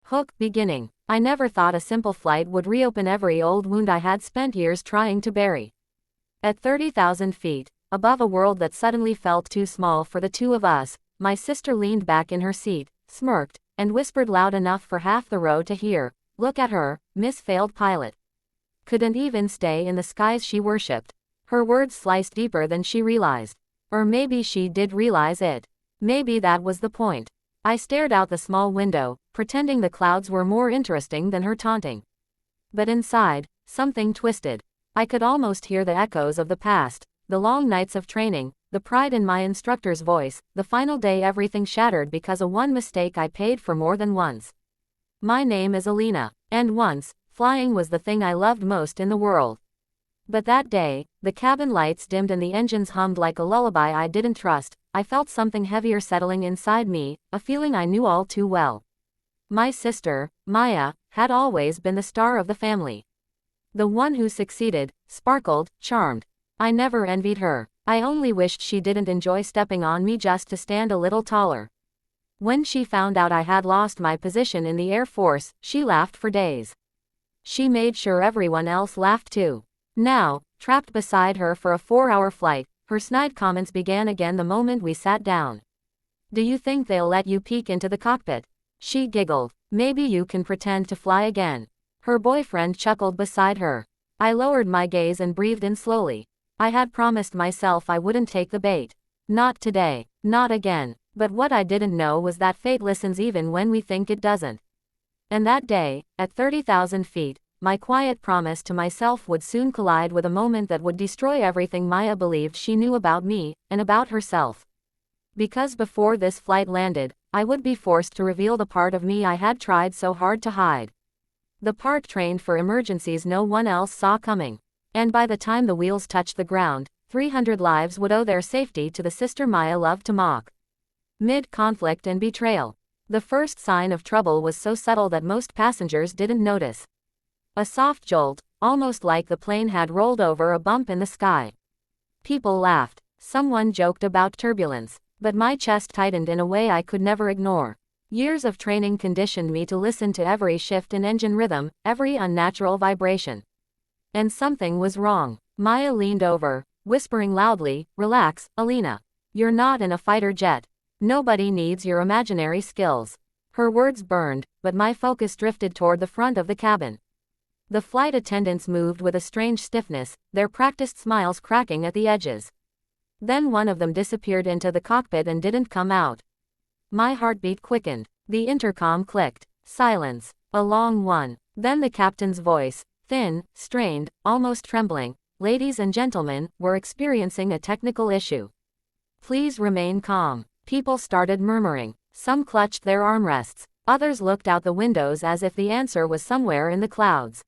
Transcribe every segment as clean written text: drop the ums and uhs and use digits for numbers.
Hook beginning. I never thought a simple flight would reopen every old wound I had spent years trying to bury. At 30,000 feet, above a world that suddenly felt too small for the two of us, my sister leaned back in her seat, smirked, and whispered loud enough for half the row to hear, "Look at her, Miss Failed Pilot. Couldn't even stay in the skies she worshipped." Her words sliced deeper than she realized. Or maybe she did realize it. Maybe that was the point. I stared out the small window, pretending the clouds were more interesting than her taunting. But inside, something twisted. I could almost hear the echoes of the past, the long nights of training, the pride in my instructor's voice, the final day everything shattered because of one mistake I paid for more than once. My name is Alina, and once, flying was the thing I loved most in the world. But that day, the cabin lights dimmed and the engines hummed like a lullaby I didn't trust. I felt something heavier settling inside me, a feeling I knew all too well. My sister, Maya, had always been the star of the family. The one who succeeded, sparkled, charmed. I never envied her. I only wished she didn't enjoy stepping on me just to stand a little taller. When she found out I had lost my position in the Air Force, she laughed for days. She made sure everyone else laughed too. Now, trapped beside her for a 4-hour flight, her snide comments began again the moment we sat down. "Do you think they'll let you peek into the cockpit?" She giggled. "Maybe you can pretend to fly again." Her boyfriend chuckled beside her. I lowered my gaze and breathed in slowly. I had promised myself I wouldn't take the bait. Not today. Not again. But what I didn't know was that fate listens even when we think it doesn't. And that day, at 30,000 feet, my quiet promise to myself would soon collide with a moment that would destroy everything Maya believed she knew about me, and about herself. Because before this flight landed, I would be forced to reveal the part of me I had tried so hard to hide. The part trained for emergencies no one else saw coming. And by the time the wheels touched the ground, 300 lives would owe their safety to the sister Maya loved to mock. Mid-conflict and betrayal. The first sign of trouble was so subtle that most passengers didn't notice. A soft jolt, almost like the plane had rolled over a bump in the sky. People laughed. Someone joked about turbulence. But my chest tightened in a way I could never ignore. Years of training conditioned me to listen to every shift in engine rhythm, every unnatural vibration. And something was wrong. Maya leaned over, whispering loudly, "Relax, Alina. You're not in a fighter jet. Nobody needs your imaginary skills." Her words burned, but my focus drifted toward the front of the cabin. The flight attendants moved with a strange stiffness, their practiced smiles cracking at the edges. Then one of them disappeared into the cockpit and didn't come out. My heartbeat quickened. The intercom clicked. Silence. A long one. Then the captain's voice, thin, strained, almost trembling. "Ladies and gentlemen, we're experiencing a technical issue. Please remain calm." People started murmuring. Some clutched their armrests. Others looked out the windows as if the answer was somewhere in the clouds.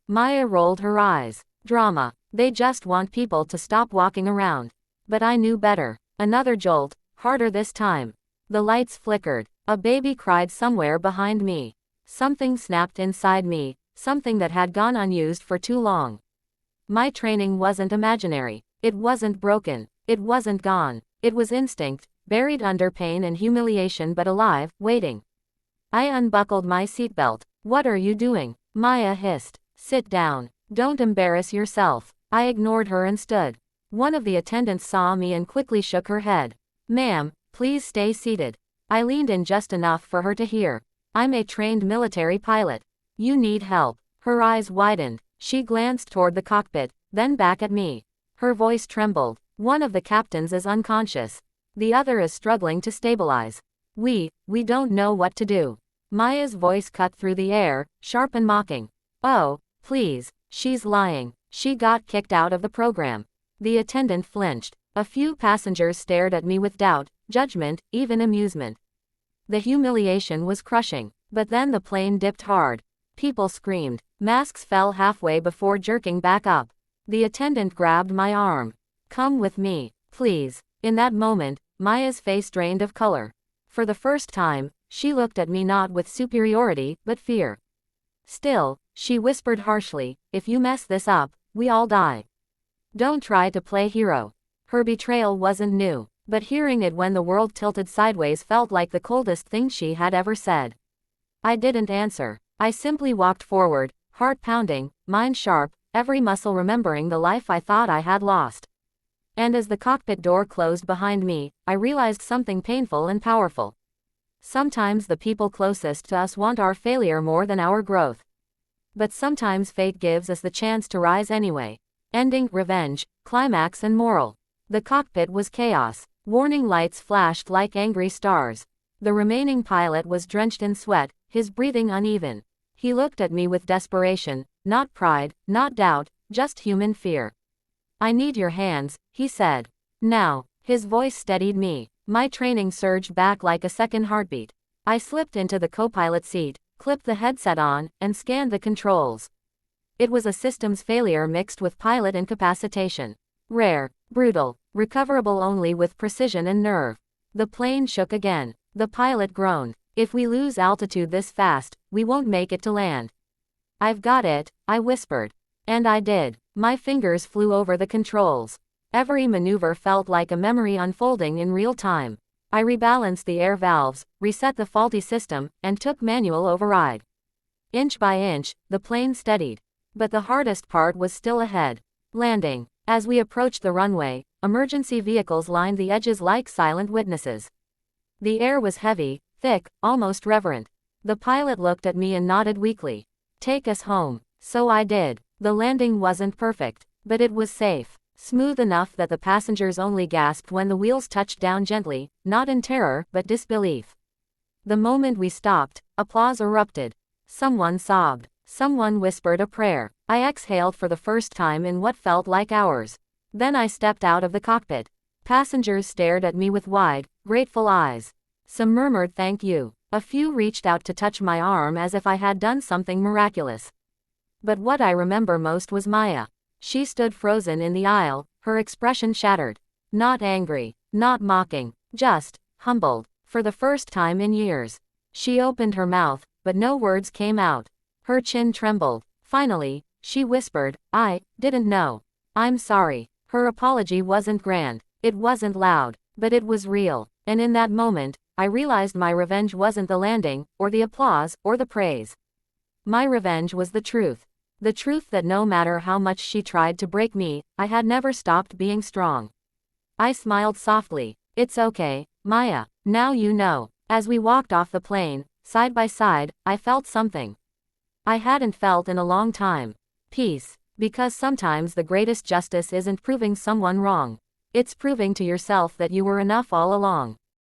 Maya rolled her eyes. Drama. They just want people to stop walking around. But I knew better. Another jolt, harder this time. The lights flickered. A baby cried somewhere behind me. Something snapped inside me, something that had gone unused for too long. My training wasn't imaginary. It wasn't broken. It wasn't gone. It was instinct, buried under pain and humiliation but alive, waiting. I unbuckled my seatbelt. "What are you doing?" Maya hissed. "Sit down. Don't embarrass yourself." I ignored her and stood. One of the attendants saw me and quickly shook her head. "Ma'am, please stay seated." I leaned in just enough for her to hear. "I'm a trained military pilot. You need help." Her eyes widened. She glanced toward the cockpit, then back at me. Her voice trembled. "One of the captains is unconscious. The other is struggling to stabilize. We don't know what to do." Maya's voice cut through the air, sharp and mocking. "Oh, please, she's lying. She got kicked out of the program." The attendant flinched. A few passengers stared at me with doubt, judgment, even amusement. The humiliation was crushing. But then the plane dipped hard. People screamed. Masks fell halfway before jerking back up. The attendant grabbed my arm. "Come with me, please." In that moment, Maya's face drained of color. For the first time, she looked at me not with superiority, but fear. Still, she whispered harshly, "If you mess this up, we all die. Don't try to play hero." Her betrayal wasn't new, but hearing it when the world tilted sideways felt like the coldest thing she had ever said. I didn't answer. I simply walked forward, heart pounding, mind sharp, every muscle remembering the life I thought I had lost. And as the cockpit door closed behind me, I realized something painful and powerful. Sometimes the people closest to us want our failure more than our growth. But sometimes fate gives us the chance to rise anyway. Ending, revenge, climax and moral. The cockpit was chaos. Warning lights flashed like angry stars. The remaining pilot was drenched in sweat, his breathing uneven. He looked at me with desperation, not pride, not doubt, just human fear. "I need your hands," he said. "Now." His voice steadied me. My training surged back like a second heartbeat. I slipped into the co-pilot seat, clipped the headset on, and scanned the controls. It was a systems failure mixed with pilot incapacitation. Rare, brutal, recoverable only with precision and nerve. The plane shook again. The pilot groaned. "If we lose altitude this fast, we won't make it to land." "I've got it," I whispered. And I did. My fingers flew over the controls. Every maneuver felt like a memory unfolding in real time. I rebalanced the air valves, reset the faulty system, and took manual override. Inch by inch, the plane steadied. But the hardest part was still ahead. Landing. As we approached the runway, emergency vehicles lined the edges like silent witnesses. The air was heavy, thick, almost reverent. The pilot looked at me and nodded weakly. "Take us home." So I did. The landing wasn't perfect, but it was safe. Smooth enough that the passengers only gasped when the wheels touched down gently, not in terror, but disbelief. The moment we stopped, applause erupted. Someone sobbed. Someone whispered a prayer. I exhaled for the first time in what felt like hours. Then I stepped out of the cockpit. Passengers stared at me with wide, grateful eyes. Some murmured thank you. A few reached out to touch my arm as if I had done something miraculous. But what I remember most was Maya. She stood frozen in the aisle, her expression shattered. Not angry, not mocking, just humbled. For the first time in years. She opened her mouth, but no words came out. Her chin trembled. Finally, she whispered, "I didn't know. I'm sorry." Her apology wasn't grand. It wasn't loud, but it was real. And in that moment, I realized my revenge wasn't the landing, or the applause, or the praise. My revenge was the truth. The truth that no matter how much she tried to break me, I had never stopped being strong. I smiled softly. "It's okay, Maya. Now you know." As we walked off the plane, side by side, I felt something I hadn't felt in a long time. Peace. Because sometimes the greatest justice isn't proving someone wrong. It's proving to yourself that you were enough all along.